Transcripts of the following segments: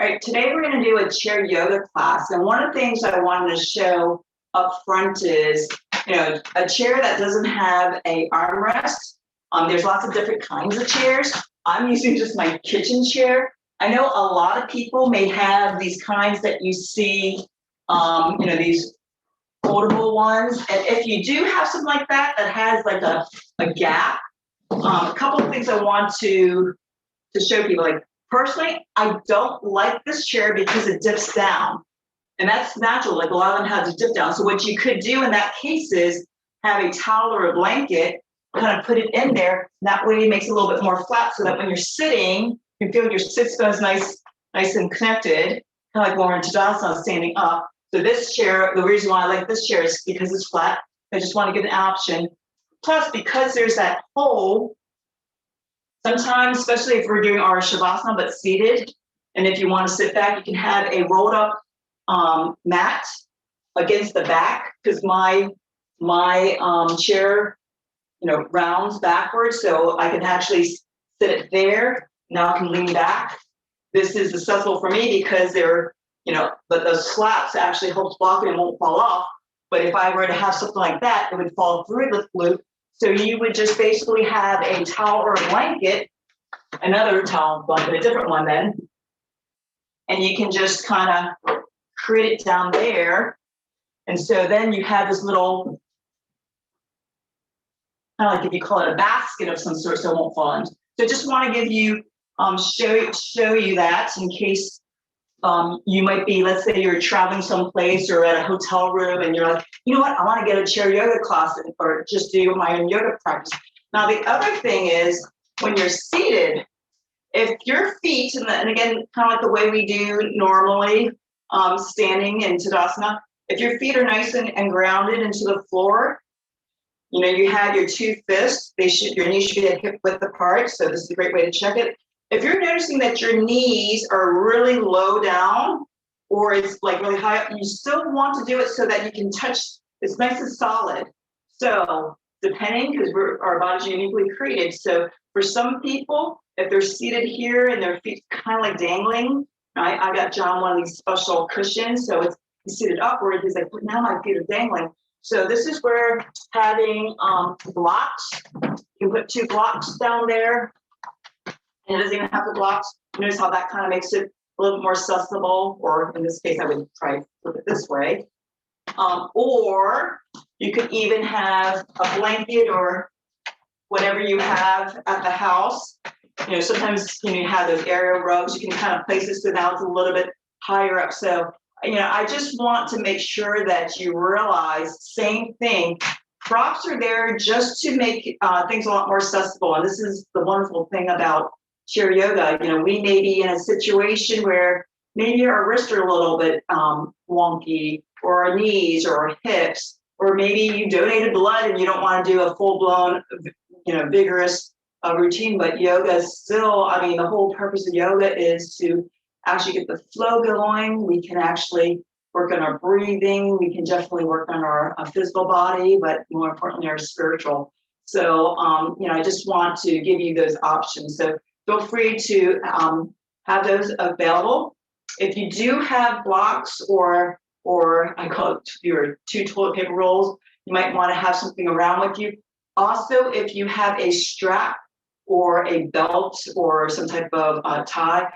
All right, today we're going to do a chair yoga class. And one of the things I wanted to show up front is, a chair that doesn't have a armrest. There's lots of different kinds of chairs. I'm using just my kitchen chair. I know a lot of people may have these kinds that you see, these foldable ones. And if you do have something like that, that has like a gap, a couple of things I want to show people. Like, personally, I don't like this chair because it dips down. And that's natural, like a lot of them have to dip down. So what you could do in that case is have a towel or a blanket, kind of put it in there. That way it makes it a little bit more flat so that when you're sitting, you feel your sit bones nice and connected, kind of like when we're in Tadasana, standing up. So this chair, the reason why I like this chair is because it's flat. I just want to give an option. Plus, because there's that hole, sometimes, especially if we're doing our Shavasana, but seated, and if you want to sit back, you can have a rolled up mat against the back, because my chair, rounds backwards, so I can actually sit it there. Now I can lean back. This is accessible for me because but those slats actually helps block it and won't fall off. But if I were to have something like that, it would fall through the loop. So you would just basically have a towel or a blanket, another towel blanket, a different one then, and you can just kind of create it down there. And so then you have this little, kind of like if you call it a basket of some sort, so it won't fall in. So just want to give you, show you that in case you might be, let's say you're traveling someplace or at a hotel room and you're like, you know what, I want to get a chair yoga class or just do my own yoga practice. Now, the other thing is when you're seated, if your feet, and again, kind of like the way we do normally, standing in Tadasana, if your feet are nice and grounded into the floor, you have your two fists, your knees should be at hip width apart. So this is a great way to check it. If you're noticing that your knees are really low down or it's like really high up, you still want to do it so that you can touch, it's nice and solid. So depending, because our body's uniquely created. So for some people, if they're seated here and their feet kind of like dangling, I got John one of these special cushions. So he's seated upward. He's like, now my feet are dangling. So this is where having blocks, you can put two blocks down there. And it doesn't even have the blocks. Notice how that kind of makes it a little more accessible, or in this case, I would try to flip it this way. Or you could even have a blanket or whatever you have at the house. Sometimes you have those aerial rugs. You can kind of place it so now it's a little bit higher up. So, I just want to make sure that you realize, same thing, props are there just to make things a lot more accessible. And this is the wonderful thing about chair yoga. We may be in a situation where maybe our wrists are a little bit wonky, or our knees or our hips, or maybe you donated blood and you don't want to do a full-blown, vigorous routine. But yoga is still, the whole purpose of yoga is to actually get the flow going. We can actually work on our breathing. We can definitely work on our physical body, but more importantly, our spiritual. So, I just want to give you those options. So feel free to have those available. If you do have blocks or I call it your 2 toilet paper rolls, you might want to have something around with you. Also, if you have a strap or a belt or some type of tie,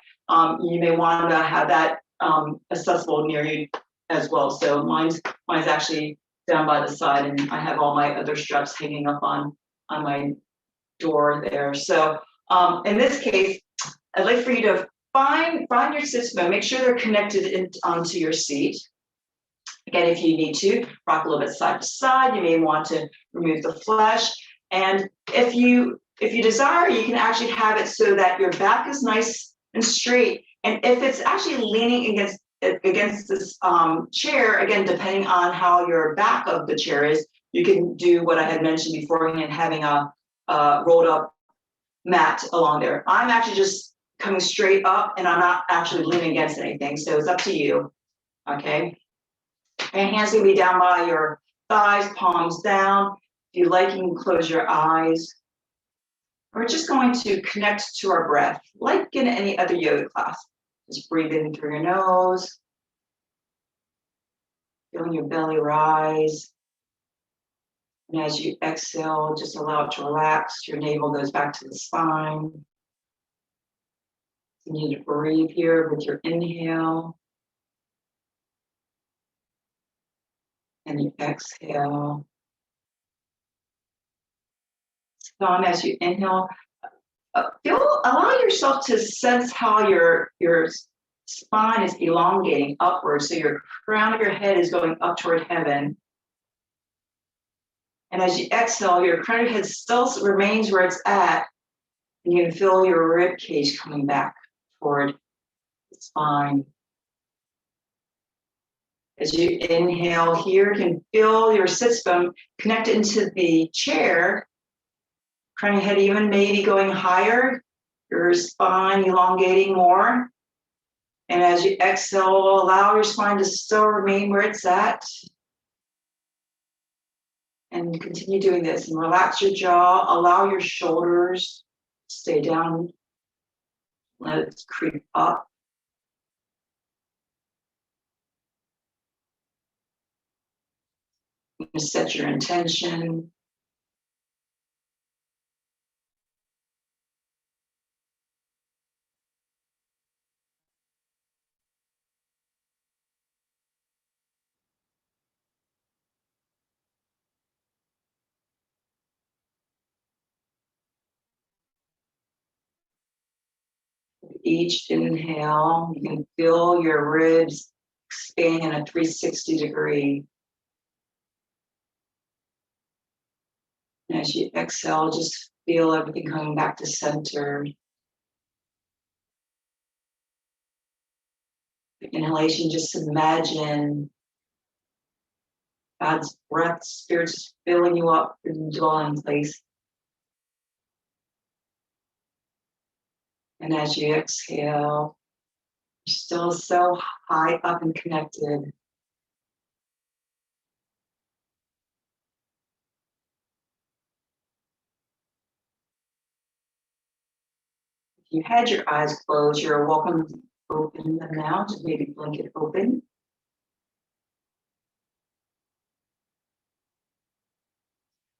you may want to have that accessible near you as well. So mine's actually down by the side, and I have all my other straps hanging up on my door there. So in this case, I'd like for you to find your sit bone, make sure they're connected onto your seat. Again, if you need to rock a little bit side to side, you may want to remove the flesh. And if you desire, you can actually have it so that your back is nice and straight. And if it's actually leaning against this chair, again, depending on how your back of the chair is, you can do what I had mentioned beforehand, having a rolled up mat along there. I'm actually just coming straight up and I'm not actually leaning against anything. So it's up to you. Okay. And hands can be down by your thighs, palms down. If you like, you can close your eyes. We're just going to connect to our breath, like in any other yoga class. Just breathe in through your nose. Feeling your belly rise. And as you exhale, just allow it to relax. Your navel goes back to the spine. Continue to breathe here with your inhale. And you exhale. So as you inhale, allow yourself to sense how your spine is elongating upwards. So your crown of your head is going up toward heaven. And as you exhale, your crown of your head still remains where it's at. And you can feel your rib cage coming back toward the spine. As you inhale here, you can feel your sits bone connected into the chair. Crown of your head even maybe going higher. Your spine elongating more. And as you exhale, allow your spine to still remain where it's at. And continue doing this and relax your jaw. Allow your shoulders to stay down. Let it creep up. Set your intention. Each inhale, you can feel your ribs expand in a 360 degree. And as you exhale, just feel everything coming back to center. The inhalation, just imagine God's breath, Spirit just filling you up in the dwelling place. And as you exhale, you're still so high up and connected. If you had your eyes closed, you're welcome to open them now, just maybe blink it open.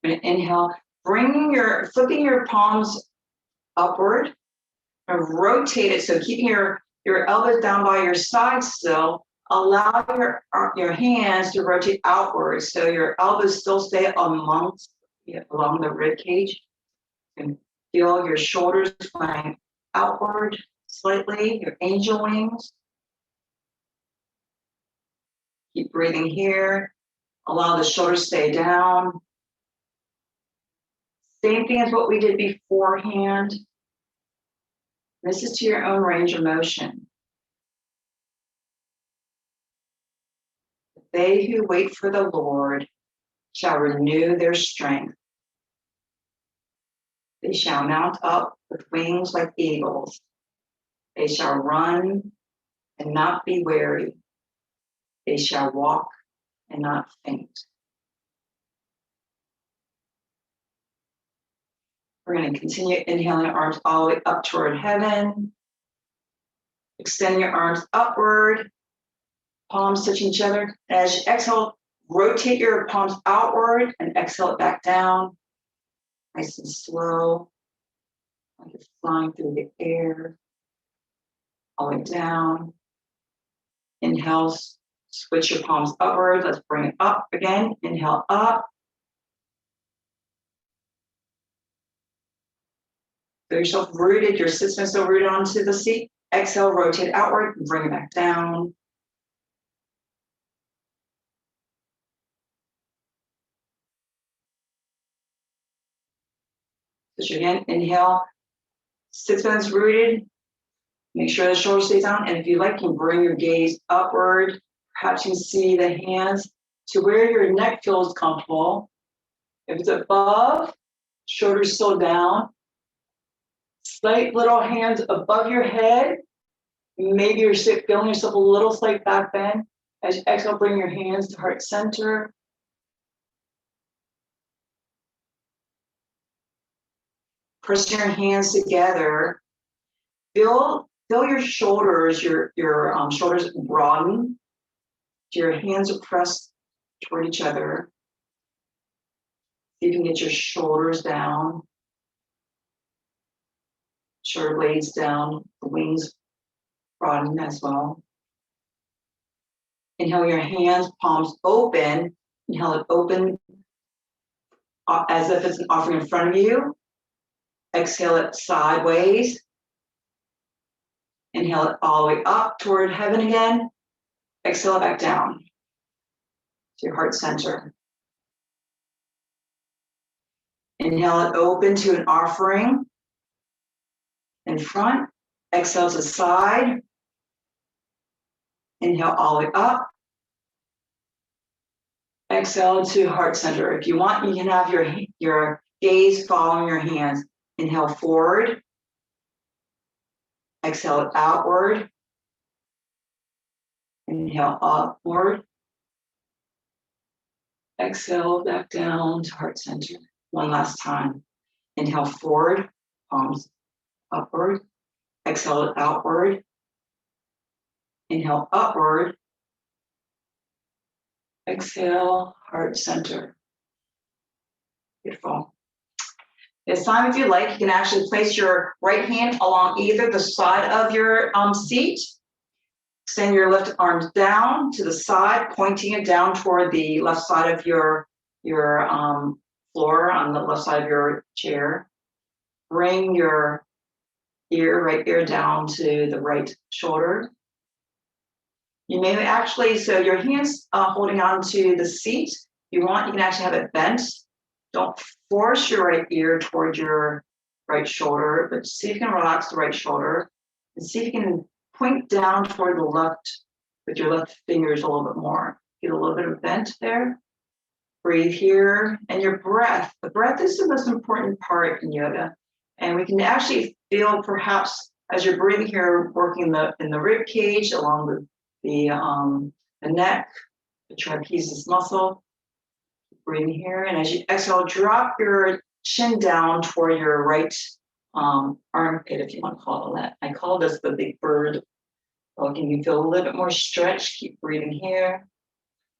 You're gonna inhale, flipping your palms upward and rotate it. So keeping your elbows down by your side still, allow your hands to rotate outwards. So your elbows still stay along the rib cage. You can feel your shoulders flying outward slightly, your angel wings. Keep breathing here. Allow the shoulders stay down. Same thing as what we did beforehand. This is to your own range of motion. They who wait for the Lord shall renew their strength. They shall mount up with wings like eagles. They shall run and not be weary. They shall walk and not faint. We're going to continue inhaling your arms all the way up toward heaven. Extend your arms upward, palms touching each other. As you exhale, rotate your palms outward and exhale it back down. Nice and slow, like it's flying through the air, all the way down. Inhale, switch your palms upward. Let's bring it up again. Inhale up. Feel yourself rooted, your sits bone still rooted onto the seat. Exhale, rotate outward and bring it back down. Switch again. Inhale, sits bones rooted. Make sure the shoulder stays down. And if you like, you can bring your gaze upward. Perhaps you can see the hands to where your neck feels comfortable. If it's above, shoulders still down. Slight little hands above your head. Maybe you're feeling yourself a little slight back bend. As you exhale, bring your hands to heart center. Press your hands together. Feel feel your shoulders, your shoulders broaden. Your hands are pressed toward each other. See if you can get your shoulders down, shoulder blades down, the wings broaden as well. Inhale your hands, palms open. Inhale it open as if it's an offering in front of you. Exhale it sideways. Inhale it all the way up toward heaven again. Exhale it back down to your heart center. Inhale it open to an offering in front. Exhale to side. Inhale all the way up. Exhale to heart center. If you want, you can have your gaze following your hands. Inhale forward. Exhale it outward. Inhale upward. Exhale back down to heart center. One last time. Inhale forward, palms upward. Exhale it outward. Inhale upward. Exhale, heart center. Beautiful. This time, if you like, you can actually place your right hand along either the side of your seat. Extend your left arm down to the side, pointing it down toward the left side of your floor on the left side of your chair. Bring your right ear down to the right shoulder. You may actually, so your hands holding on to the seat, you can actually have it bent. Don't force your right ear toward your right shoulder, but see if you can relax the right shoulder and see if you can point down toward the left with your left fingers a little bit more. Get a little bit of bent there. Breathe here. And your breath. The breath is the most important part in yoga. And we can actually feel perhaps as you're breathing here, working in the rib cage along the neck, the trapezius muscle. Breathing here, and as you exhale, drop your chin down toward your right armpit, if you want to call it that. I call this the big bird. So can you feel a little bit more stretch? Keep breathing here.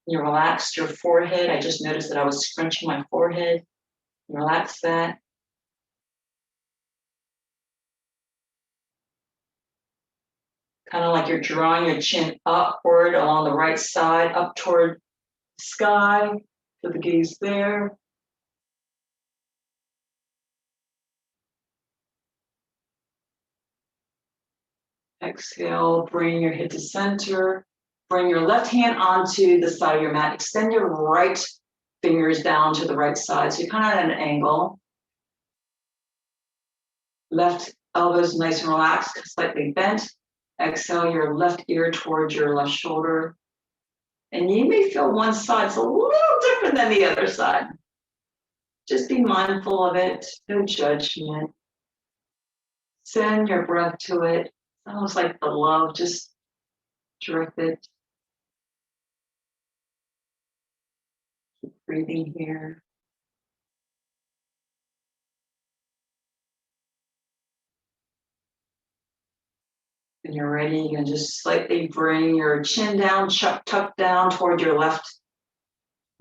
You relax your forehead. I just noticed that I was scrunching my forehead. Relax that. Kind of like you're drawing your chin upward along the right side, up toward the sky. Feel the gaze there. Exhale, bring your head to center. Bring your left hand onto the side of your mat. Extend your right fingers down to the right side. So you're kind of at an angle. Left elbows nice and relaxed, slightly bent. Exhale your left ear towards your left shoulder. And you may feel one side's a little different than the other side. Just be mindful of it, no judgment. Send your breath to it. It's almost like the love, just direct it. Keep breathing here. When you're ready, you can just slightly bring your chin down, tuck down toward your left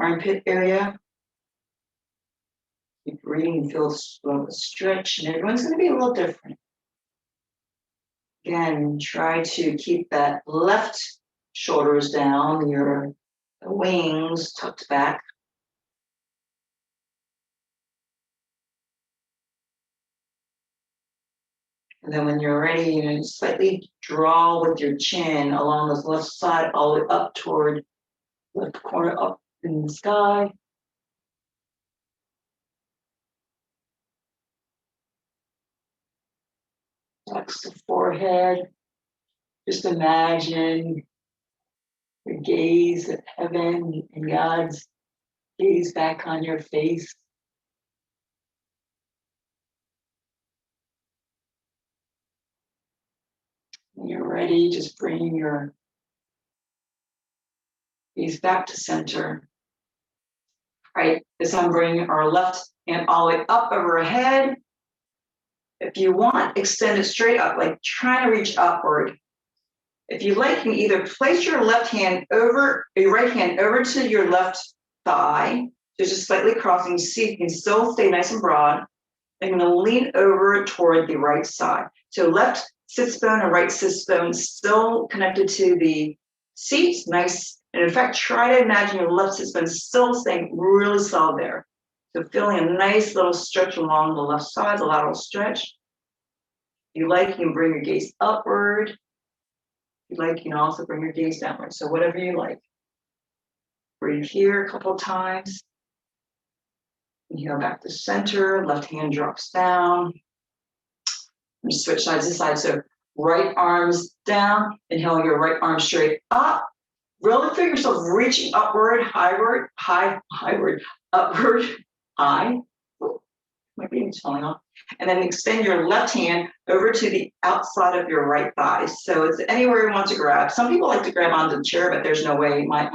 armpit area. Keep breathing, feel slow stretch, and everyone's going to be a little different. Again, try to keep that left shoulders down, your wings tucked back. And then when you're ready, you know, slightly draw with your chin along the left side, all the way up toward left corner up in the sky. Flex the forehead. Just imagine your gaze at heaven and God's gaze back on your face. When you're ready, just bring your gaze back to center. All right, this time bring our left hand all the way up overhead. If you want, extend it straight up, like trying to reach upward. If you like, you can either place your left hand over, your right hand over to your left thigh, just slightly crossing. See, you can still stay nice and broad. I'm going to lean over toward the right side. So left sits bone and right sits bone still connected to the seat, nice. And in fact, try to imagine your left sits bone still staying really solid there. So feeling a nice little stretch along the left side, the lateral stretch. If you like, you can bring your gaze upward. If you like, you can also bring your gaze downward. So whatever you like. Breathe here a couple of times. Inhale back to center, left hand drops down. And switch sides to side. So right arms down, inhale your right arm straight up. Really feel yourself reaching upward, highward, upward, high. Ooh, might be falling off. And then extend your left hand over to the outside of your right thigh. So it's anywhere you want to grab. Some people like to grab onto the chair, but there's no way. My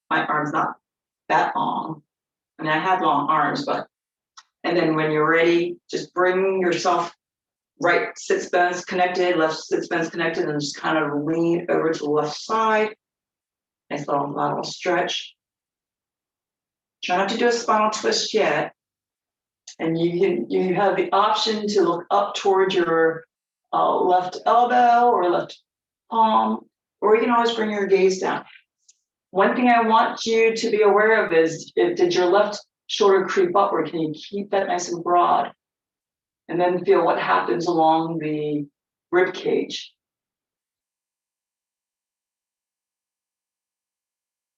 arm's not that long. I mean, I have long arms, but, and then when you're ready, just bring yourself right sits bones connected, left sits bones connected, and just kind of lean over to the left side. Nice little lateral stretch. Try not to do a spinal twist yet. And you have the option to look up towards your left elbow or left palm, or you can always bring your gaze down. One thing I want you to be aware of is, did your left shoulder creep upward? Can you keep that nice and broad? And then feel what happens along the rib cage.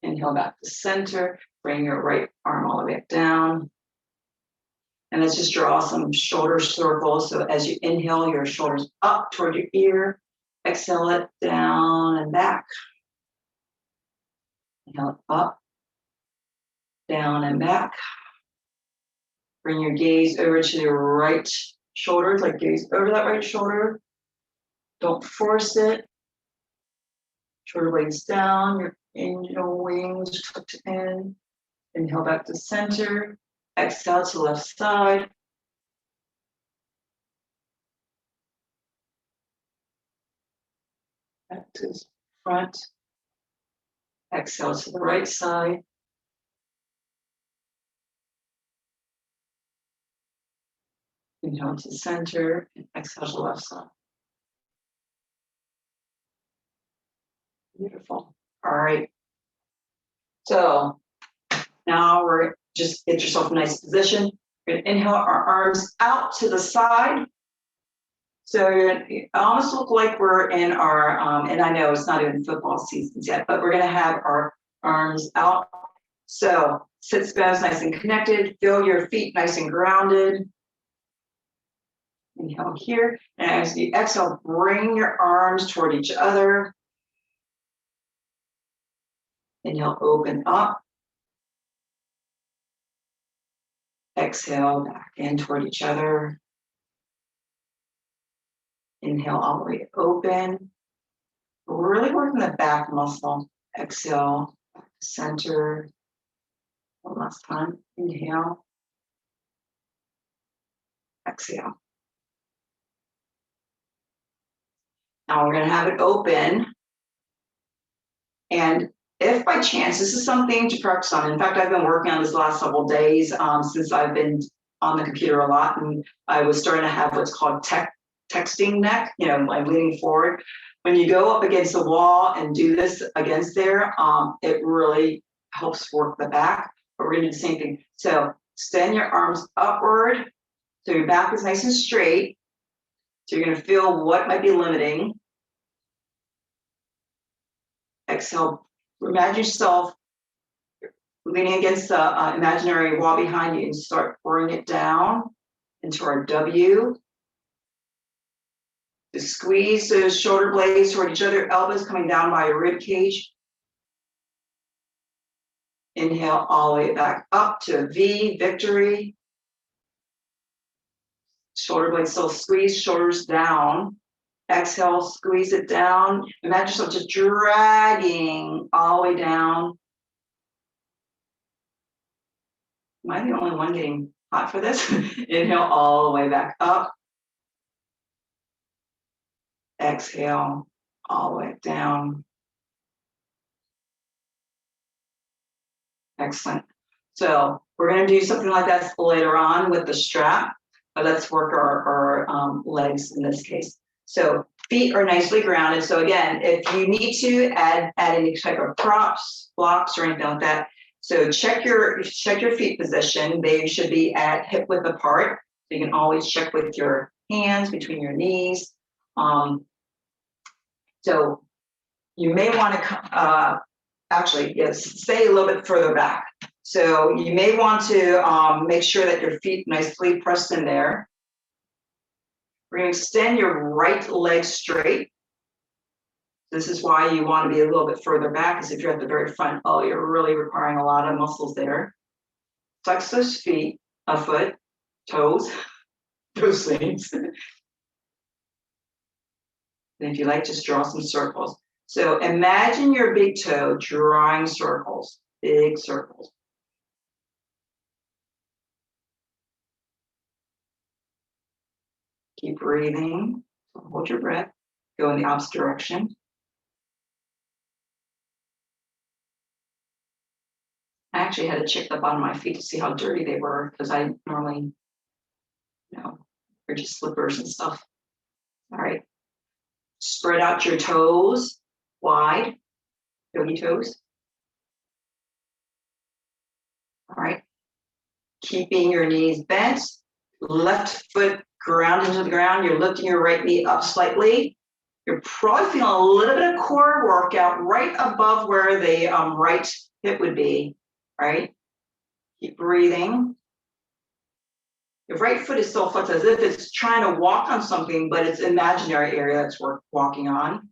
Inhale back to center, bring your right arm all the way back down. And let's just draw some shoulder circles. So as you inhale, your shoulders up toward your ear. Exhale it down and back. Inhale up, down and back. Bring your gaze over to your right shoulder, like gaze over that right shoulder. Don't force it. Shoulder blades down, your angel wings tucked in. Inhale back to center. Exhale to left side. Back to front. Exhale to the right side. Inhale to center and exhale to left side. Beautiful. All right. So now we're just get yourself a nice position. We're going to inhale our arms out to the side. So you're going to almost look like we're in our, and I know it's not even football seasons yet, but we're going to have our arms out. So sit bones nice and connected. Feel your feet nice and grounded. Inhale here. And as you exhale, bring your arms toward each other. Inhale, open up. Exhale, back in toward each other. Inhale, all the way open. We're really working the back muscle. Exhale, back to center. One last time. Inhale. Exhale. Now we're going to have it open. And if by chance, this is something to practice on. In fact, I've been working on this the last several days since I've been on the computer a lot. And I was starting to have what's called texting neck, I'm leaning forward. When you go up against the wall and do this against there, it really helps work the back. But we're going to do the same thing. So extend your arms upward. So your back is nice and straight. So you're going to feel what might be limiting. Exhale. Imagine yourself leaning against the imaginary wall behind you and start pouring it down into our W. To squeeze those shoulder blades toward each other, elbows coming down by your rib cage. Inhale all the way back up to a V, victory. Shoulder blades still squeeze, shoulders down. Exhale, squeeze it down. Imagine yourself just dragging all the way down. Am I the only one getting hot for this? Inhale all the way back up. Exhale all the way down. Excellent. So we're going to do something like that later on with the strap, but let's work our legs in this case. So feet are nicely grounded. So again, if you need to add any type of props, blocks, or anything like that, so check your feet position. They should be at hip width apart. So you can always check with your hands between your knees. So you may want to actually, yes, stay a little bit further back. So you may want to make sure that your feet nicely pressed in there. We're going to extend your right leg straight. This is why you want to be a little bit further back, because if you're at the very front, oh, you're really requiring a lot of muscles there. Flex those feet, a foot, toes, those things. And if you like, just draw some circles. So imagine your big toe drawing circles, big circles. Keep breathing. Hold your breath. Go in the opposite direction. I actually had to check the bottom of my feet to see how dirty they were, because I normally, they're just slippers and stuff. All right. Spread out your toes wide, yogi toes. All right. Keeping your knees bent, left foot ground into the ground. You're lifting your right knee up slightly. You're probably feeling a little bit of core workout right above where the right hip would be, right? Keep breathing. Your right foot is still flexed as if it's trying to walk on something, but it's imaginary area that's worth walking on.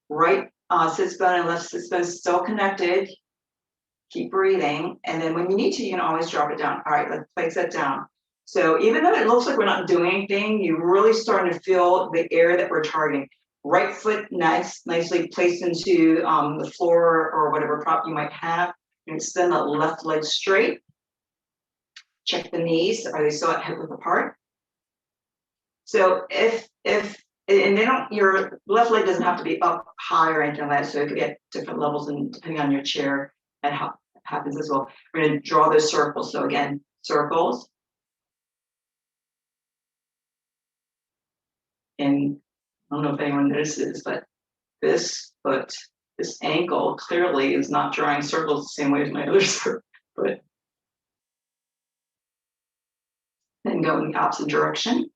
Right sits bone and left sits bone is still connected. Keep breathing. And then when you need to, you can always drop it down. All right, let's place that down. So even though it looks like we're not doing anything, you're really starting to feel the area that we're targeting. Right foot nicely placed into the floor or whatever prop you might have. And extend the left leg straight. Check the knees. Are they still at hip width apart? So your left leg doesn't have to be up high or anything like that. So it could be at different levels and depending on your chair and how it happens as well. We're going to draw those circles. So again, circles. And I don't know if anyone notices, but this foot, this ankle clearly is not drawing circles the same way as my other foot. Then go in the opposite direction.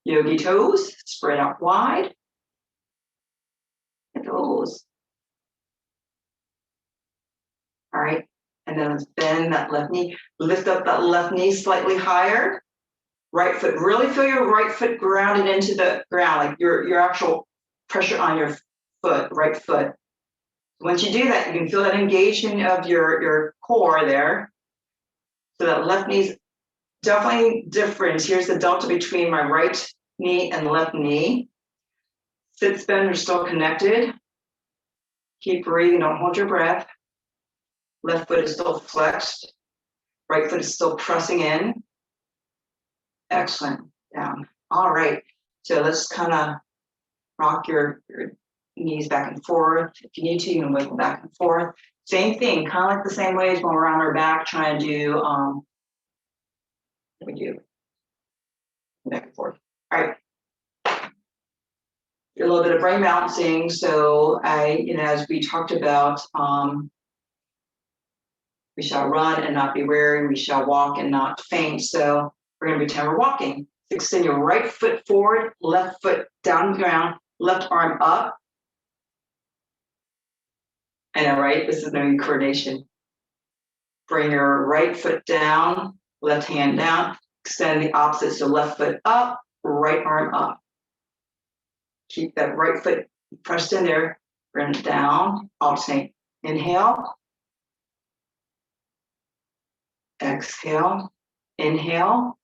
Yogi toes, spread out wide. Toes. All right. And then let's bend that left knee. Lift up that left knee slightly higher. Right foot, really feel your right foot grounded into the ground, like your actual pressure on your foot, right foot. Once you do that, you can feel that engagement of your core there. So that left knee is definitely different. Here's the delta between my right knee and left knee. Sits bone are still connected. Keep breathing, don't hold your breath. Left foot is still flexed. Right foot is still pressing in. Excellent. Down. All right. So let's kind of rock your knees back and forth. If you need to, you can wiggle back and forth. Same thing, kind of like the same way as when we're on our back trying to do, what we do? Back and forth. All right. A little bit of brain balancing. So as we talked about, we shall run and not be weary. We shall walk and not faint. So we're going to pretend we're walking. Extend your right foot forward, left foot down the ground, left arm up. I know, right? This is no coordination. Bring your right foot down, left hand down. Extend the opposite. So left foot up, right arm up. Keep that right foot pressed in there. Bring it down. Alternate. Inhale. Exhale. Inhale.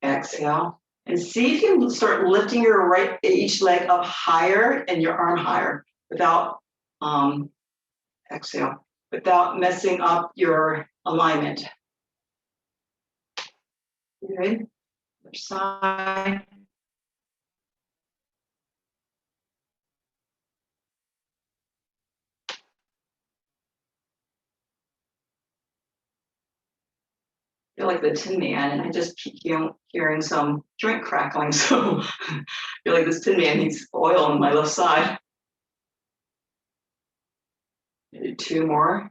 Exhale. And see if you can start lifting your each leg up higher and your arm higher without exhale, without messing up your alignment. Good. Other side. I feel like the Tin Man, and I just keep hearing some drink crackling. So I feel like this Tin Man needs oil on my left side. Maybe 2 more.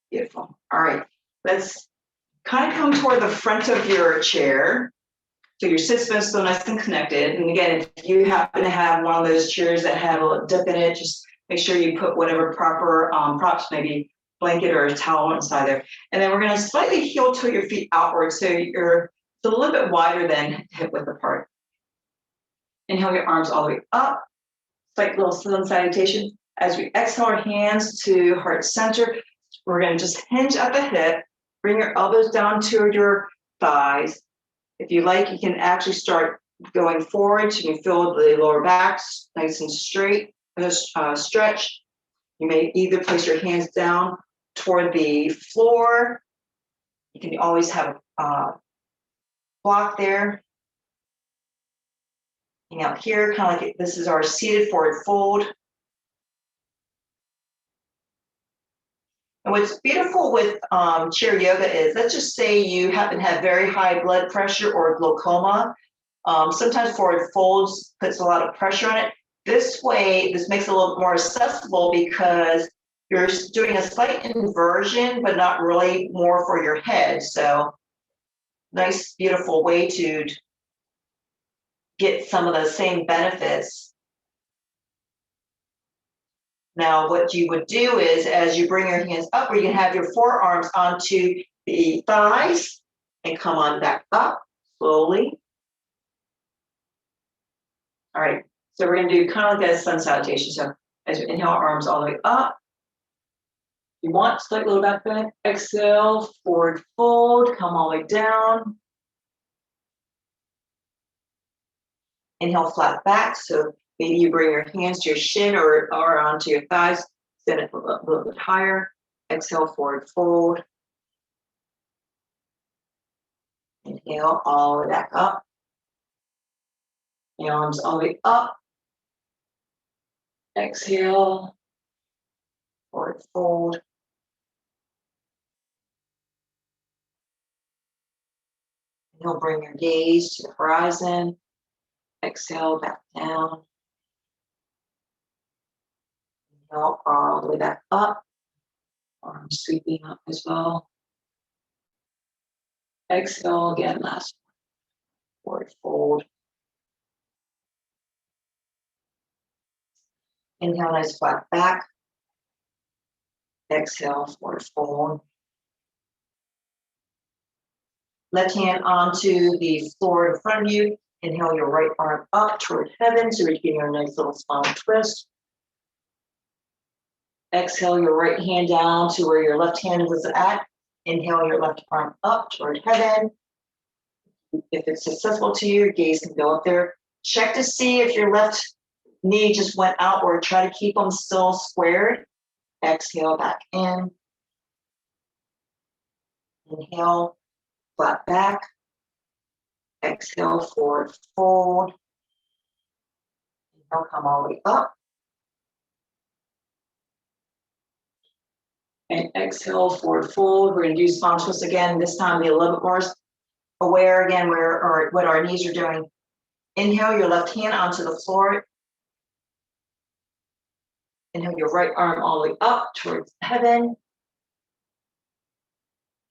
Beautiful. All right, let's kind of come toward the front of your chair. So your sits bone is still nice and connected. And again, if you happen to have one of those chairs that have a little dip in it, just make sure you put whatever proper props, maybe blanket or a towel inside there. And then we're going to slightly heel toe your feet outward, so you're a little bit wider than hip width apart. Inhale your arms all the way up, slight little sun salutation. As we exhale our hands to heart center, we're going to just hinge at the hip, bring your elbows down to your thighs. If you like, you can actually start going forward. You can feel the lower back nice and straight, stretch. You may either place your hands down toward the floor. You can always have a block there. And out here, kind of like this is our seated forward fold. And what's beautiful with chair yoga is, let's just say you happen to have very high blood pressure or glaucoma. Sometimes forward folds puts a lot of pressure on it. This way, this makes it a little more accessible because you're doing a slight inversion, but not really more for your head. So nice, beautiful way to get some of the same benefits. Now, what you would do is, as you bring your hands up, you can have your forearms onto the thighs and come on back up slowly. All right, so we're going to do kind of like a sun salutation. So as you inhale, arms all the way up. You want slight little back bend. Exhale, forward fold, come all the way down. Inhale, flat back. So maybe you bring your hands to your shin or onto your thighs. Send it a little bit higher. Exhale, forward fold. Inhale, all the way back up. Arms all the way up. Exhale, forward fold. You'll bring your gaze to the horizon. Exhale, back down. Inhale, all the way back up. Arms sweeping up as well. Exhale again, last one. Forward fold. Inhale, nice flat back. Exhale, forward fold. Left hand onto the floor in front of you. Inhale your right arm up toward heaven, so you're getting a nice little spinal twist. Exhale your right hand down to where your left hand was at. Inhale your left arm up toward heaven. If it's accessible to you, your gaze can go up there. Check to see if your left knee just went out, or try to keep them still squared. Exhale back in. Inhale, flat back. Exhale, forward fold. Inhale, come all the way up. And exhale, forward fold. We're going to do spinal twist again. This time, be a little bit more aware again what our knees are doing. Inhale your left hand onto the floor. Inhale your right arm all the way up towards heaven.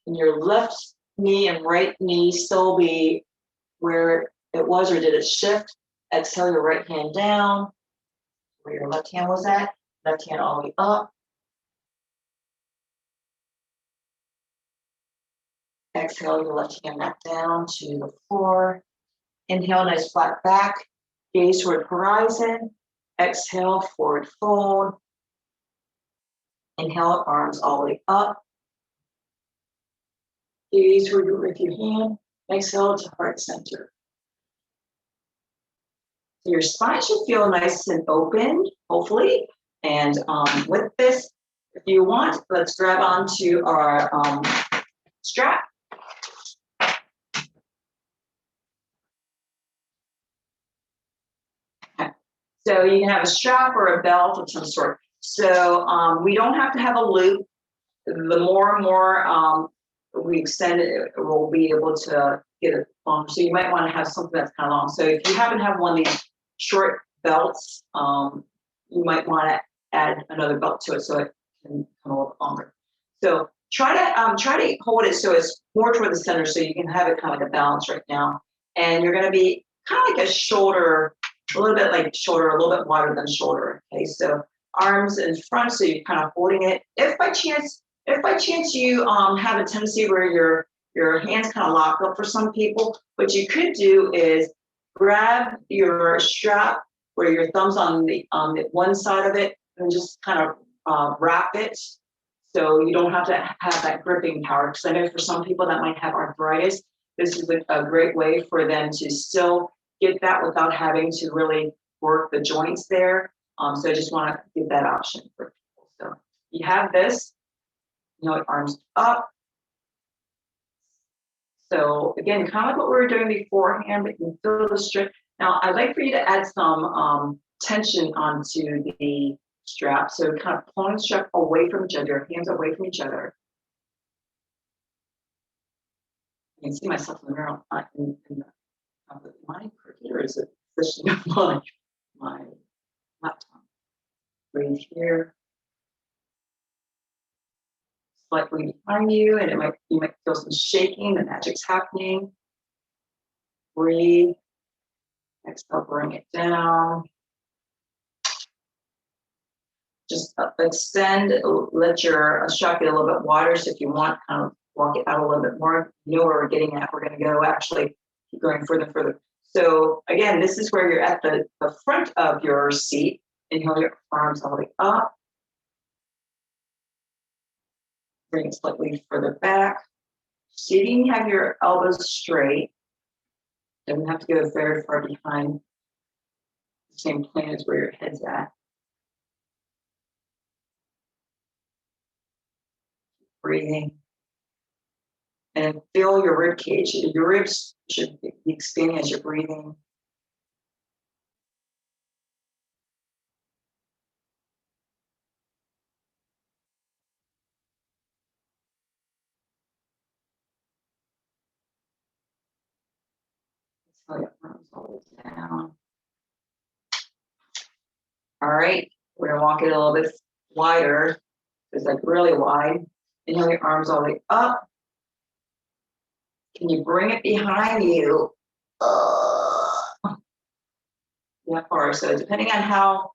And your left knee and right knee still be where it was, or did it shift? Exhale your right hand down, where your left hand was at. Left hand all the way up. Exhale your left hand back down to the floor. Inhale, nice flat back. Gaze toward horizon. Exhale, forward fold. Inhale, arms all the way up. Gaze toward with your hand. Exhale to heart center. So your spine should feel nice and open, hopefully. And with this, if you want, let's grab onto our strap. Okay. So you can have a strap or a belt of some sort. So we don't have to have a loop. The more and more we extend it, we'll be able to get it long. So you might want to have something that's kind of long. So if you happen to have one of these short belts, you might want to add another belt to it so it can come a little longer. So try to hold it so it's more toward the center so you can have it kind of like a balance right now. And you're going to be kind of like a shoulder, a little bit like shoulder, a little bit wider than shoulder. Okay, so arms in front, so you're kind of holding it. If by chance you have a tendency where your hands kind of lock up for some people, what you could do is grab your strap where your thumb's on the one side of it and just kind of wrap it so you don't have to have that gripping power. Because I know for some people that might have arthritis, this is a great way for them to still get that without having to really work the joints there. So I just want to give that option for people. So you have this, arms up. So again, kind of like what we were doing beforehand, but you can feel the stretch. Now, I'd like for you to add some tension onto the strap. So kind of pulling the strap away from each other, your hands away from each other. I can see myself in the mirror. My cricket, or is it position of my laptop? Breathe here. Slightly behind you, and you might feel some shaking. The magic's happening. Breathe. Exhale, bring it down. Just extend. Let your strap get a little bit wider. So if you want, kind of walk it out a little bit more. You know where we're getting at. We're going to go actually keep going further and further. So again, this is where you're at the front of your seat. Inhale your arms all the way up. Bring it slightly further back. See if you can have your elbows straight. Doesn't have to go very far behind the same plane as where your head's at. Breathing. And feel your rib cage. Your ribs should be expanding as you're breathing. Exhale your arms all the way down. All right, we're gonna walk it a little bit wider. It's like really wide. Inhale your arms all the way up. Can you bring it behind you? Yeah, or so depending on how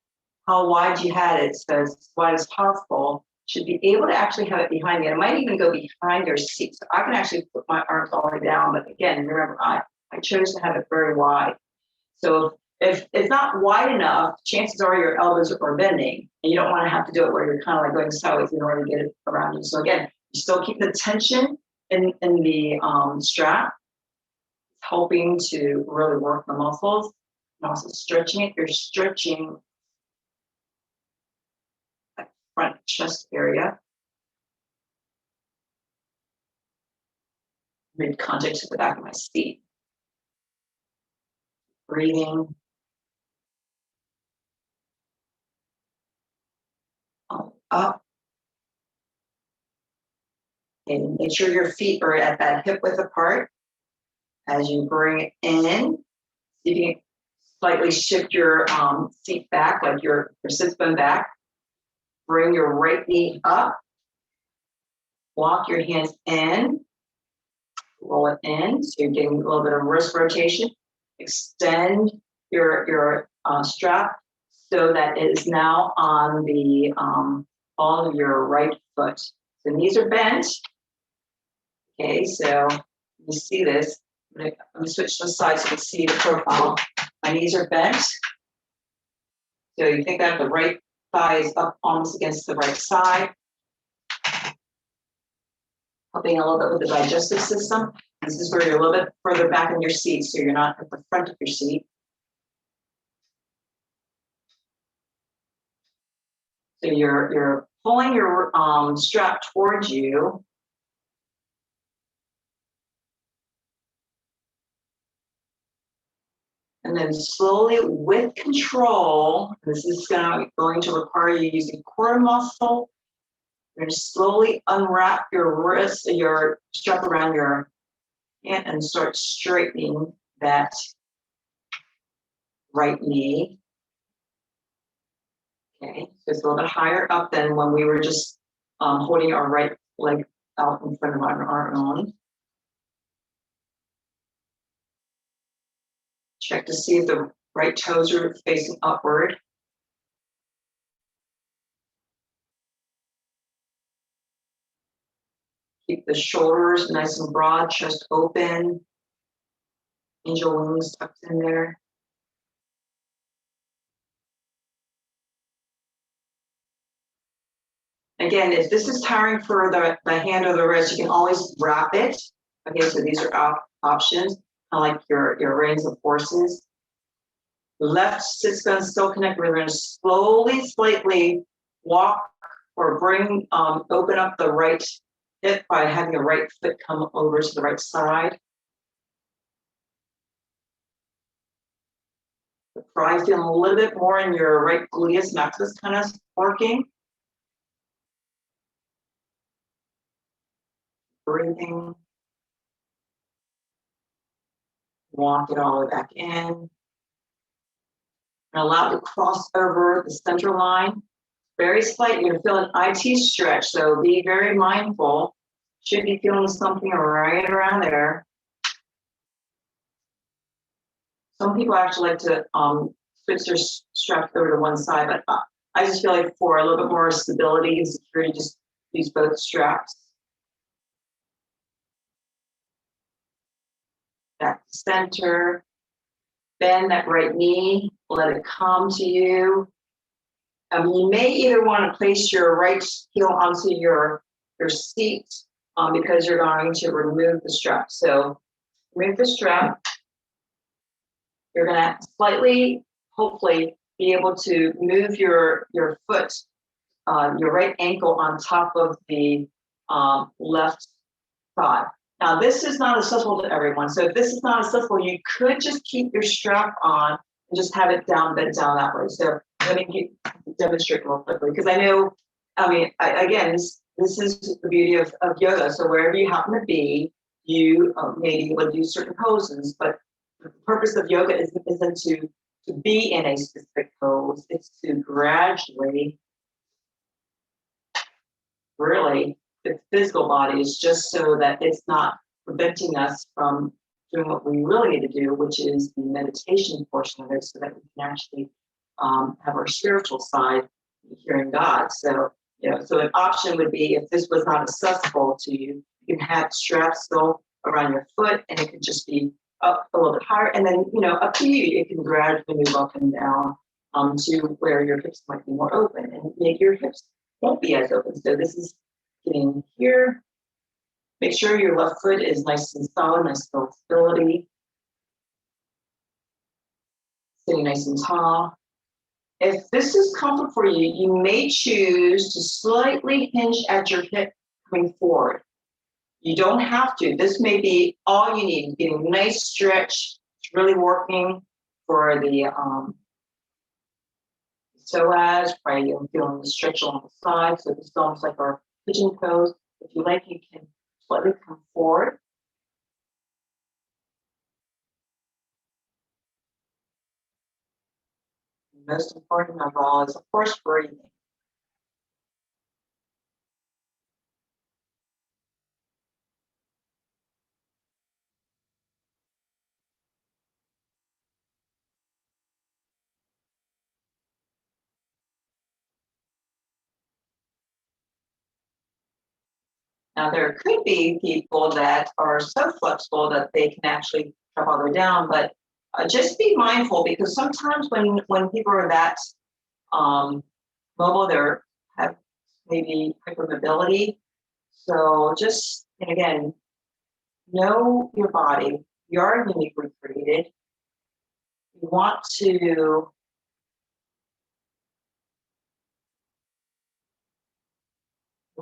wide you had it, so as wide as possible, should be able to actually have it behind you. It might even go behind your seat. So I can actually put my arms all the way down, but again, remember, I chose to have it very wide. So if it's not wide enough, chances are your elbows are bending, and you don't want to have to do it where you're kind of like going sideways in order to get it around you. So again, you still keep the tension in the strap, helping to really work the muscles, and also stretching it. You're stretching that front chest area. Mid contact to the back of my seat. Breathing. Up. And make sure your feet are at that hip width apart. As you bring it in, you can slightly shift your seat back, like your sit bone back. Bring your right knee up. Walk your hands in. Roll it in. So you're getting a little bit of wrist rotation. Extend your strap so that it is now on the ball of your right foot. The knees are bent. Okay, so you see this. Let me switch to the side so you can see the profile. My knees are bent. So you think that the right thigh is up almost against the right side. Helping a little bit with the digestive system. This is where you're a little bit further back in your seat, so you're not at the front of your seat. So you're pulling your strap towards you. And then slowly, with control, this is going to require you using core muscle. You're going to slowly unwrap your wrist, your strap around your hand, and start straightening that right knee. Okay, so it's a little bit higher up than when we were just holding our right leg out in front of our own. Check to see if the right toes are facing upward. Keep the shoulders nice and broad, chest open. Angel wings tucked in there. Again, if this is tiring for the hand or the wrist, you can always wrap it. Okay, so these are options, kind of like your reins of horses. Left sit's going to still connect. We're going to slowly, slightly walk or bring, open up the right hip by having the right foot come over to the right side. Probably feeling a little bit more in your right gluteus maximus kind of working. Breathing. Walk it all the way back in. And allow it to cross over the center line. Very slight. You're going to feel an IT stretch, so be very mindful. Should be feeling something right around there. Some people actually like to switch their strap over to one side, but I just feel like for a little bit more stability and security, just use both straps. Back to center. Bend that right knee. Let it come to you. You may either want to place your right heel onto your seat because you're going to remove the strap. So remove the strap. You're going to slightly, hopefully, be able to move your foot, your right ankle on top of the left thigh. Now, this is not accessible to everyone. So if this is not accessible, you could just keep your strap on and just have it bent down that way. So let me demonstrate real quickly, because I know, again, this is the beauty of yoga. So wherever you happen to be, you may be able to do certain poses, but the purpose of yoga isn't to be in a specific pose. It's to gradually, really, the physical body is just so that it's not preventing us from doing what we really need to do, which is the meditation portion of it, so that we can actually have our spiritual side hearing God. So, so an option would be, if this was not accessible to you, you can have straps still around your foot, and it could just be up a little bit higher, and then up to you. You can gradually move up and down to where your hips might be more open, and maybe your hips won't be as open. So this is getting here. Make sure your left foot is nice and solid, nice stability. Sitting nice and tall. If this is comfort for you, you may choose to slightly hinge at your hip coming forward. You don't have to. This may be all you need. Getting a nice stretch. It's really working for the psoas. Right, you're feeling the stretch along the side. So this is almost like our pigeon pose. If you like, you can slightly come forward. Most important of all is, of course, breathing. Now, there could be people that are so flexible that they can actually drop all the way down, but just be mindful, because sometimes when people are that mobile, they have maybe hypermobility. So just, and again, know your body. You are uniquely created. You want to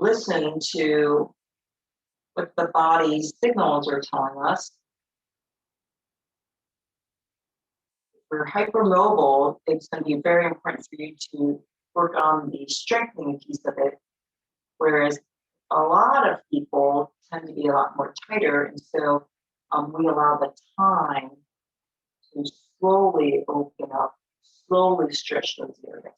listen to what the body's signals are telling us. If we're hypermobile, it's going to be very important for you to work on the strengthening piece of it, whereas a lot of people tend to be a lot more tighter, and so we allow the time to slowly open up, slowly stretch those areas.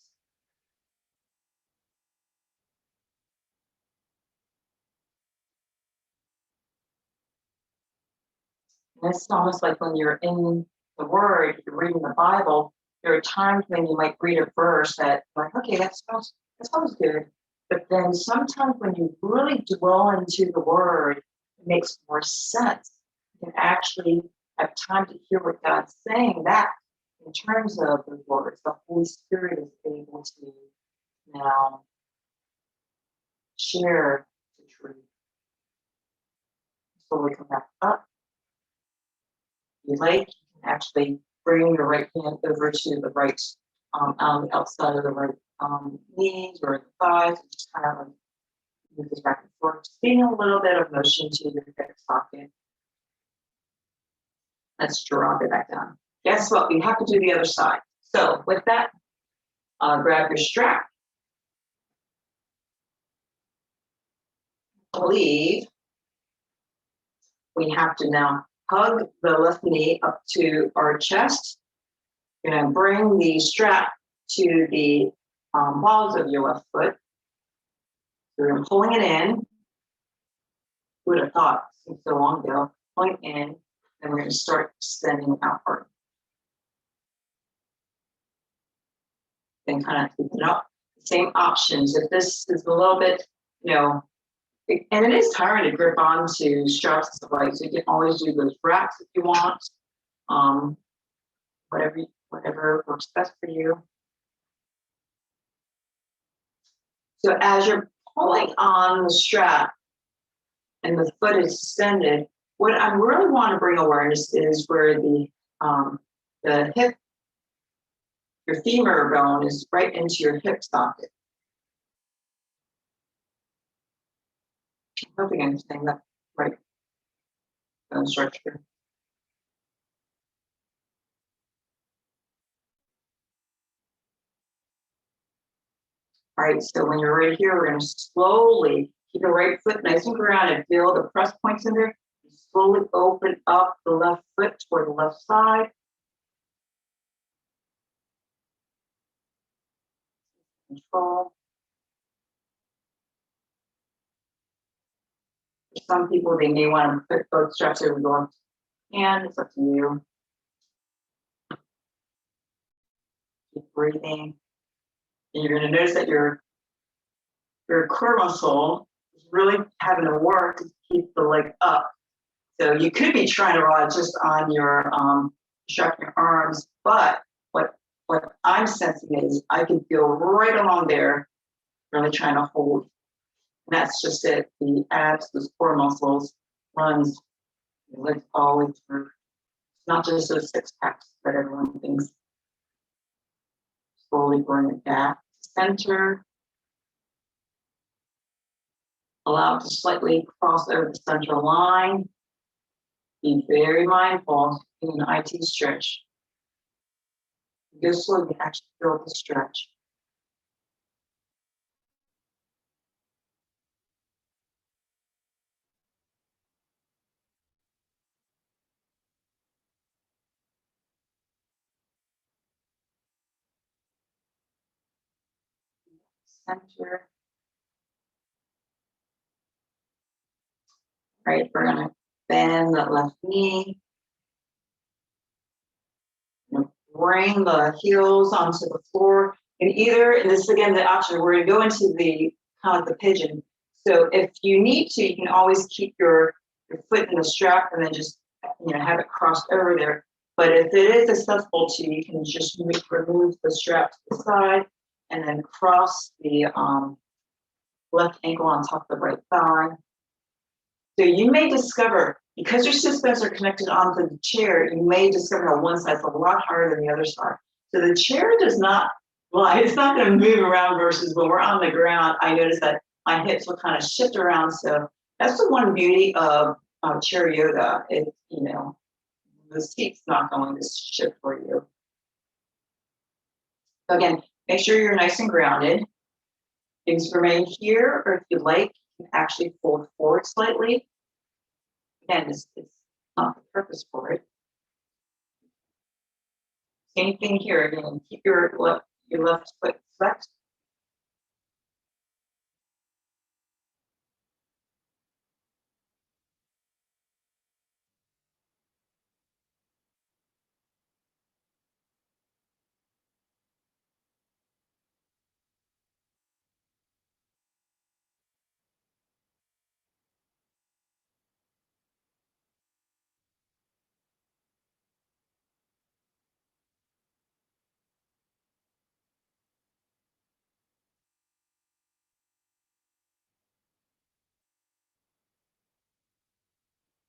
And it's almost like when you're in the Word, you're reading the Bible, there are times when you might read a verse that, like, okay, that sounds good. But then sometimes when you really dwell into the Word, it makes more sense. You can actually have time to hear what God's saying back in terms of the words. The Holy Spirit is able to now share the truth. So we come back up. If you like, you can actually bring your right hand over to the right, on the outside of the right knees or the thighs, and just kind of like move this back and forth, just giving a little bit of motion to your hip socket. Let's drop it back down. Guess what? We have to do the other side. So with that, grab your strap. I believe we have to now hug the left knee up to our chest. You're going to bring the strap to the balls of your left foot. So we're pulling it in. Who would have thought, since so long ago, pulling in, and we're going to start extending outward. Then kind of keep it up. Same options. If this is a little bit, and it is tiring to grip onto straps and stuff like that, so you can always do those wraps if you want. Whatever works best for you. So as you're pulling on the strap and the foot is extended, what I really want to bring awareness is where the hip, your femur bone is right into your hip socket. I hope I'm saying that right. Bone structure. All right, so when you're right here, we're going to slowly keep the right foot nice and grounded. Feel the press points in there. Slowly open up the left foot toward the left side. Control. For some people, they may want to put both straps over the left hand. It's up to you. Keep breathing. And you're going to notice that your core muscle is really having to work to keep the leg up. So you could be trying to rely just on your strap your arms, but what I'm sensing is I can feel right along there, really trying to hold. And that's just it. The abs, those core muscles, runs your legs all the way through. It's not just those six packs that everyone thinks. Slowly bring it back to center. Allow it to slightly cross over the central line. Be very mindful in an IT stretch. Go slow, you actually feel the stretch. Center. Right, we're gonna bend that left knee. Bring the heels onto the floor. And this is again the option, we're gonna go into the kind of the pigeon. So if you need to, you can always keep your foot in the strap and then just have it crossed over there. But if it is accessible to you, you can just remove the strap to the side and then cross the left ankle on top of the right thigh. So you may discover, because your sit bones are connected onto the chair, you may discover that one side's a lot harder than the other side. So the chair does not lie. It's not going to move around versus when we're on the ground. I notice that my hips will kind of shift around. So that's the one beauty of chair yoga. It, the seat's not going to shift for you. So again, make sure you're nice and grounded. You can remain here, or if you like, you can actually fold forward slightly. Again, it's not the purpose for it. Same thing here. Again, keep your left foot flexed.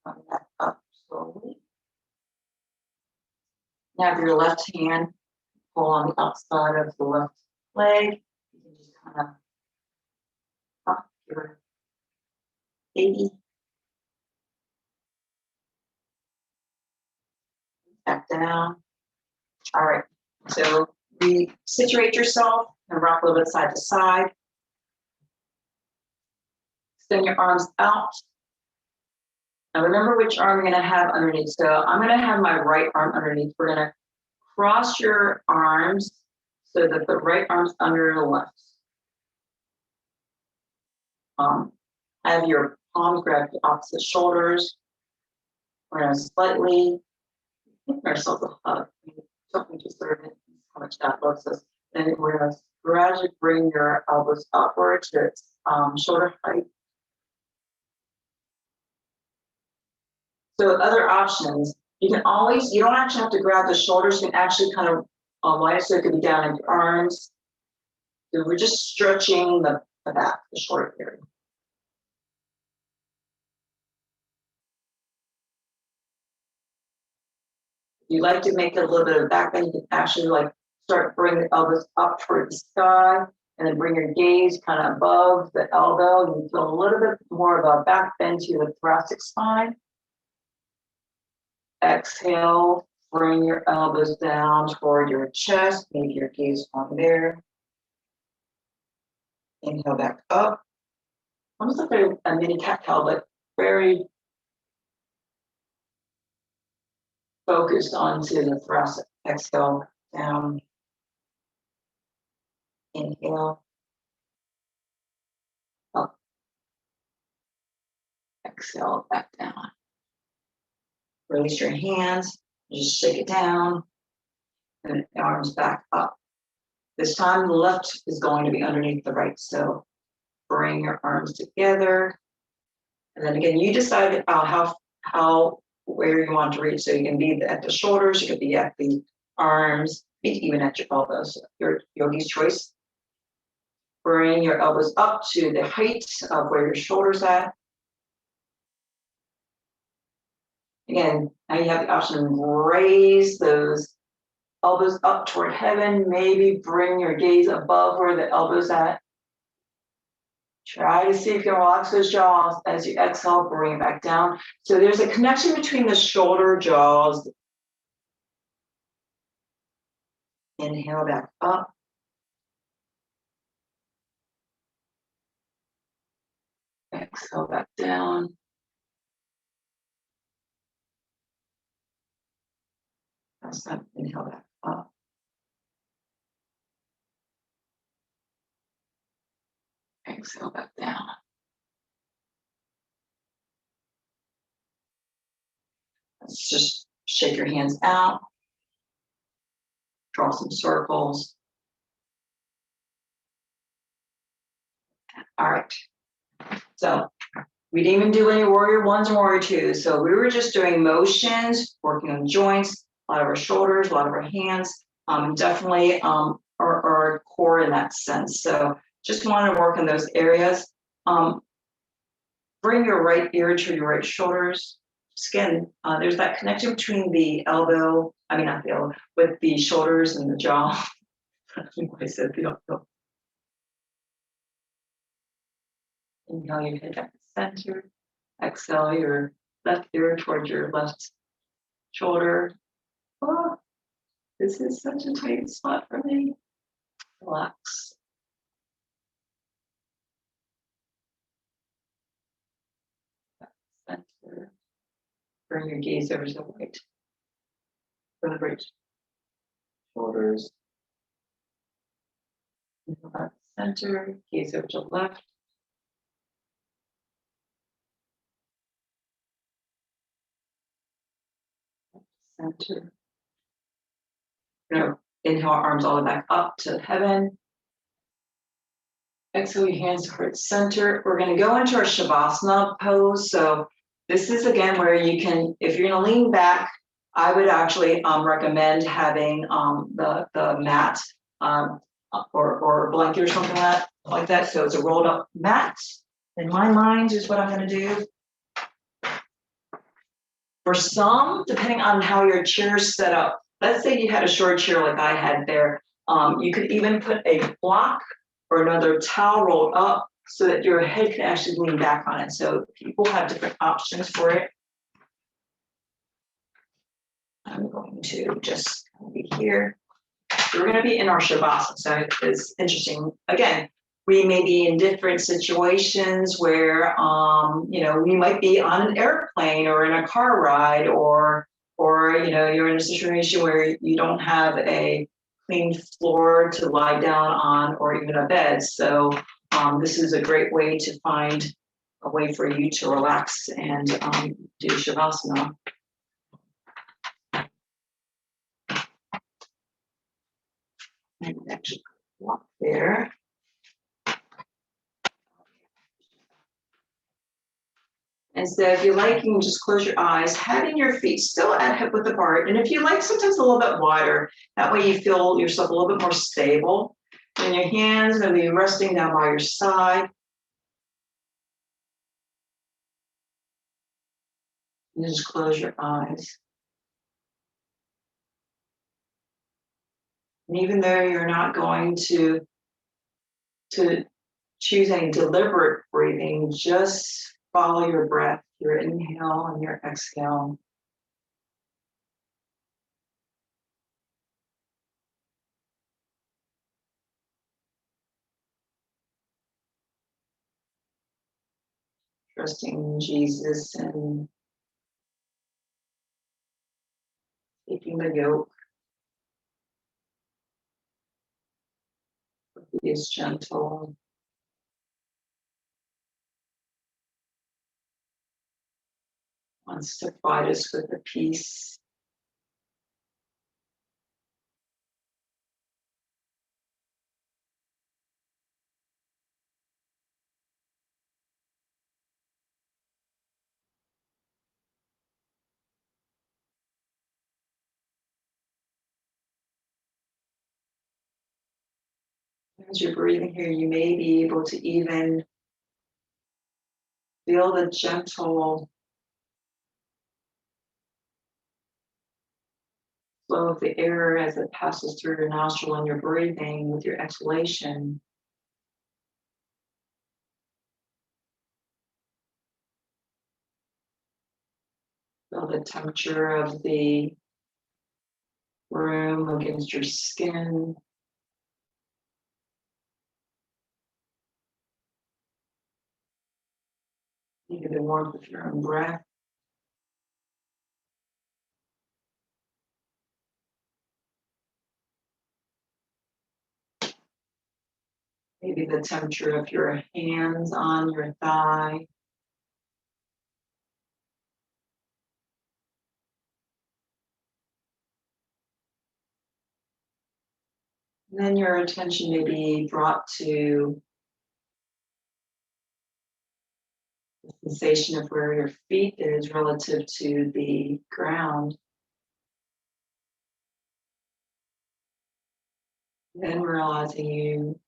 Come back up slowly. Now, with your left hand, pull on the outside of the left leg. You can just kind of up your baby back down. All right. So situate yourself and rock a little bit side to side. Extend your arms out. Now remember which arm you're going to have underneath. So I'm going to have my right arm underneath. We're going to cross your arms so that the right arm's under the left. Have your palms grab the opposite shoulders. We're going to slightly give ourselves a hug. Something to serve it, how much that looks us. Then we're going to gradually bring your elbows upward to shoulder height. So other options, you don't actually have to grab the shoulders, you can actually kind of line it so it could be down in your arms. So we're just stretching the back, the shoulder area. If you like to make it a little bit of back bend, you can actually start bringing the elbows up toward the sky and then bring your gaze kind of above the elbow. You feel a little bit more of a back bend to the thoracic spine. Exhale, bring your elbows down toward your chest, maybe your gaze on there. Inhale back up. Almost like a mini cat-cow, but very focused onto the thoracic. Exhale, down. Inhale, up. Exhale, back down. Release your hands, just shake it down, and arms back up. This time, the left is going to be underneath the right. So bring your arms together. And then again, you decide where you want to reach. So you can be at the shoulders, you could be at the arms, even at your elbows. Your yogi's choice. Bring your elbows up to the height of where your shoulders at. Again, now you have the option to raise those elbows up toward heaven. Maybe bring your gaze above where the elbow's at. Try to see if you can relax those jaws as you exhale, bring it back down. So there's a connection between the shoulder jaws. Inhale back up. Exhale back down. Inhale back up. Exhale back down. Let's just shake your hands out. Draw some circles. All right. So we didn't even do any warrior ones and warrior twos. So we were just doing motions, working on joints, a lot of our shoulders, a lot of our hands, definitely our core in that sense. So just want to work in those areas. Bring your right ear to your right shoulders. Again, there's that connection between the elbow, not the elbow, with the shoulders and the jaw. I said the elbow. Inhale your head back to center. Exhale your left ear towards your left shoulder. Oh, this is such a tight spot for me. Relax. Back to center. Bring your gaze over to the right. For the right shoulders. Inhale back to center. Gaze over to the left. Center. Inhale, arms all the way back up to heaven. Exhale your hands towards center. We're going to go into our Shavasana pose. So this is again where you can, if you're going to lean back, I would actually recommend having the mat or a blanket or something like that. So it's a rolled up mat. In my mind is what I'm going to do. For some, depending on how your chair's set up, let's say you had a short chair like I had there, you could even put a block or another towel rolled up so that your head can actually lean back on it. So people have different options for it. I'm going to just be here. We're going to be in our Shavasana, so it's interesting. Again, we may be in different situations where, we might be on an airplane or in a car ride, or you're in a situation where you don't have a clean floor to lie down on, or even a bed. So this is a great way to find a way for you to relax and do Shavasana. And actually walk there. And so if you like, you can just close your eyes, having your feet still at hip width apart. And if you like, sometimes a little bit wider. That way you feel yourself a little bit more stable. And your hands are going to be resting down by your side. And just close your eyes. And even though you're not going to choose any deliberate breathing, just follow your breath, your inhale and your exhale. Trusting in Jesus and taking the yoke. He is gentle. Wants to provide us with the peace. As you're breathing here, you may be able to even feel the gentle flow of the air as it passes through your nostril and your breathing with your exhalation. Feel the temperature of the room against your skin. Maybe the warmth of your own breath. Maybe the temperature of your hands on your thigh. And then your attention may be brought to the sensation of where your feet is relative to the ground. Then realizing you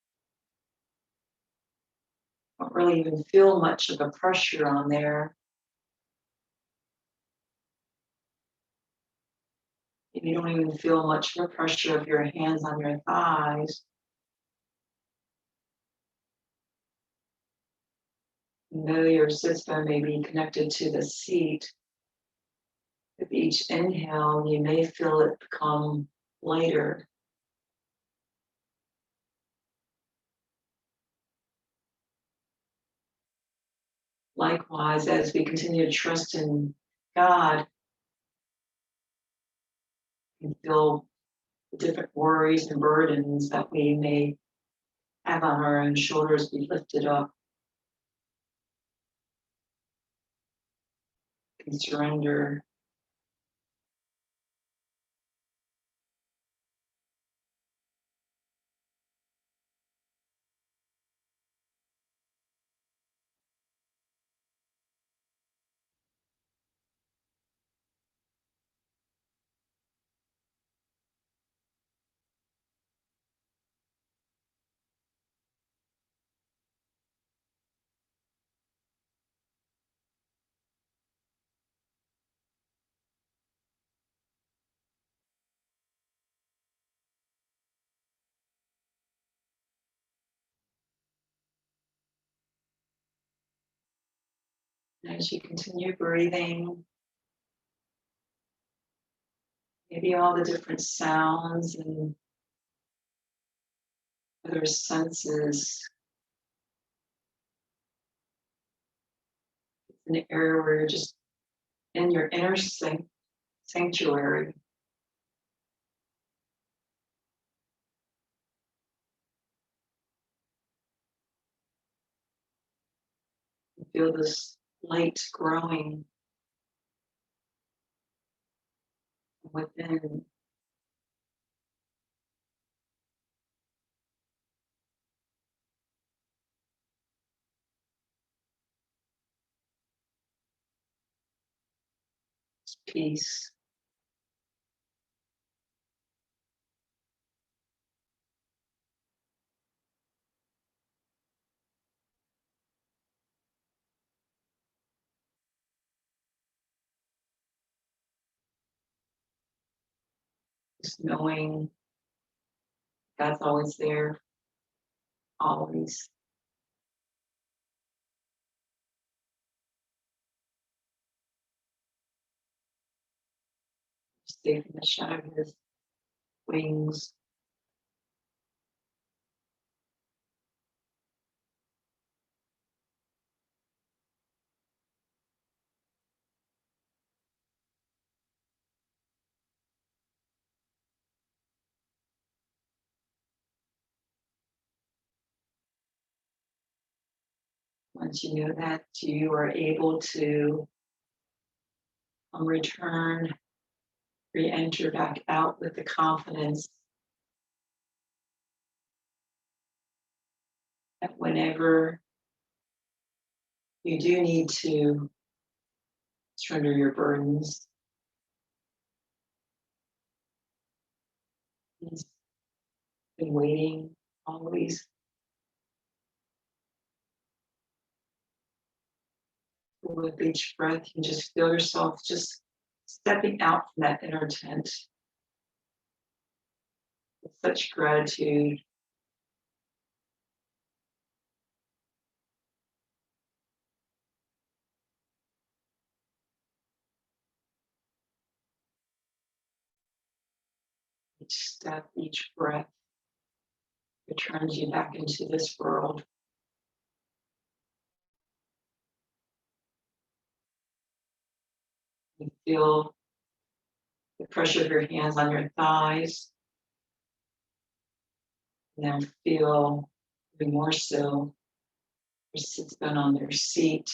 don't really even feel much of a pressure on there. You don't even feel much of a pressure of your hands on your thighs. Though your sits bone may be connected to the seat, with each inhale, you may feel it become lighter. Likewise, as we continue to trust in God and feel the different worries and burdens that we may have on our own shoulders be lifted up and surrender. As you continue breathing, maybe all the different sounds and other senses. It's an area where you're just in your inner sanctuary. You feel this light growing within. Peace. Just knowing God's always there, always. Safe in the shadow of His wings. Once you know that, you are able to return, re-enter back out with the confidence that whenever you do need to surrender your burdens, He's been waiting always. With each breath, you just feel yourself just stepping out from that inner tent with such gratitude. Each step, each breath returns you back into this world. You feel the pressure of your hands on your thighs. Now feel even more so your sits bone on their seat,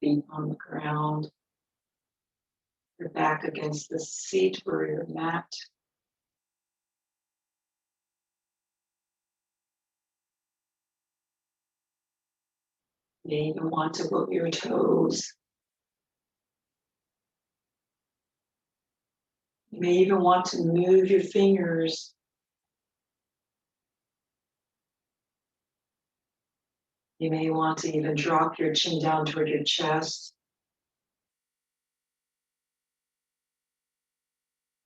feet on the ground, your back against the seat or your mat. You may even want to wiggle your toes. You may even want to move your fingers. You may want to even drop your chin down toward your chest,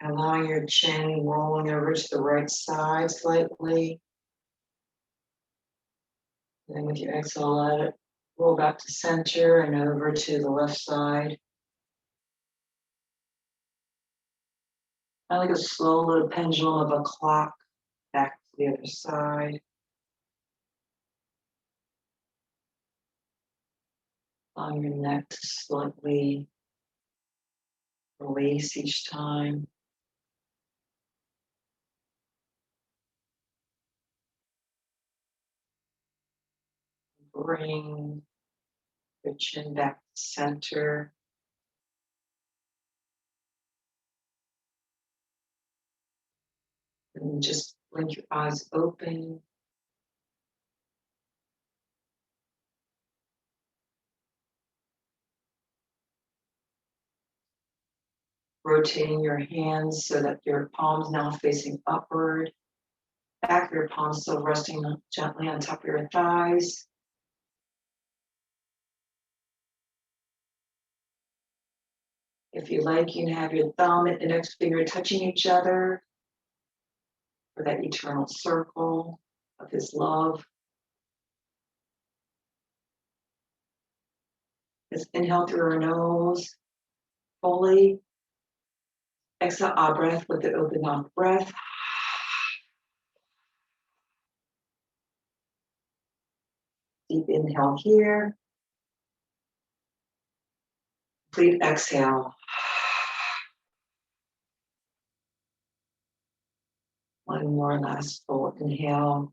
allowing your chin rolling over to the right side slightly. And then with your exhale, let it roll back to center and over to the left side. Kind of like a slow little pendulum of a clock back to the other side. Allow your neck to slightly release each time. Bring your chin back to center. And just blink your eyes open. Rotating your hands so that your palms now facing upward. Back of your palms still resting gently on top of your thighs. If you like, you can have your thumb and index finger touching each other for that eternal circle of his love. Let's inhale through our nose fully. Exhale, out breath with the open mouth breath. Deep inhale here. Complete exhale. One more last full inhale.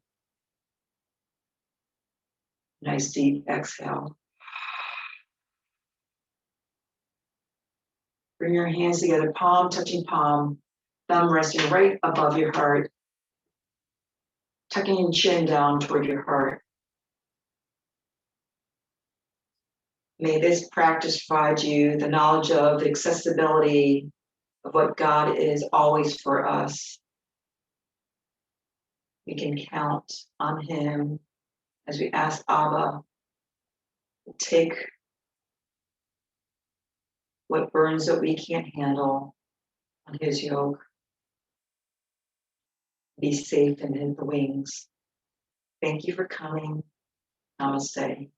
Nice deep exhale. Bring your hands together, palm touching palm, thumb resting right above your heart, tucking your chin down toward your heart. May this practice provide you the knowledge of the accessibility of what God is always for us. We can count on Him as we ask Abba to take what burdens that we can't handle on His yoke. Be safe in His wings. Thank you for coming. Namaste.